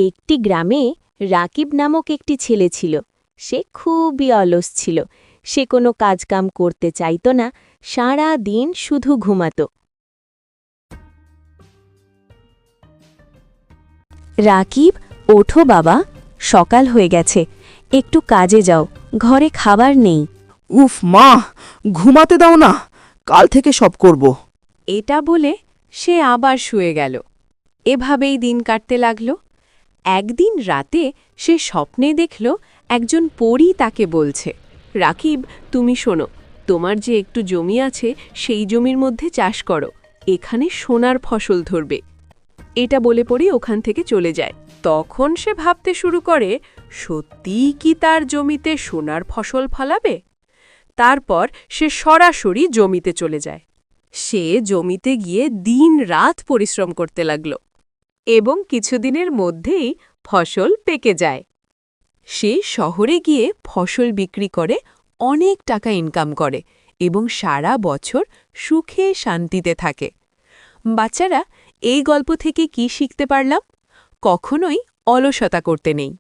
একটি গ্রামে রাকিব নামক একটি ছেলে ছিল। সে খুবই অলস ছিল। সে কোনো কাজকাম করতে চাইত না, সারা দিন শুধু ঘুমাত। রাকিব, ওঠো বাবা, সকাল হয়ে গেছে, একটু কাজে যাও, ঘরে খাবার নেই। উফ মা, ঘুমাতে দাও না, কাল থেকে সব করব। এটা বলে সে আবার শুয়ে গেল। এভাবেই দিন কাটতে লাগল। একদিন রাতে সে স্বপ্নে দেখল একজন পরী তাকে বলছে, রাকিব, তুমি শোনো, তোমার যে একটু জমি আছে সেই জমির মধ্যে চাষ করো, এখানে সোনার ফসল ধরবে। এটা বলে পরী ওখান থেকে চলে যায়। তখন সে ভাবতে শুরু করে, সত্যিই কি তার জমিতে সোনার ফসল ফলাবে? তারপর সে সরাসরি জমিতে চলে যায়। সে জমিতে গিয়ে দিন-রাত পরিশ্রম করতে লাগল এবং কিছুদিনের মধ্যেই ফসল পেকে যায়। সে শহরে গিয়ে ফসল বিক্রি করে অনেক টাকা ইনকাম করে এবং সারা বছর সুখে শান্তিতে থাকে। বাচ্চারা, এই গল্প থেকে কি শিখতে পারলাম? কখনোই অলসতা করতে নেই।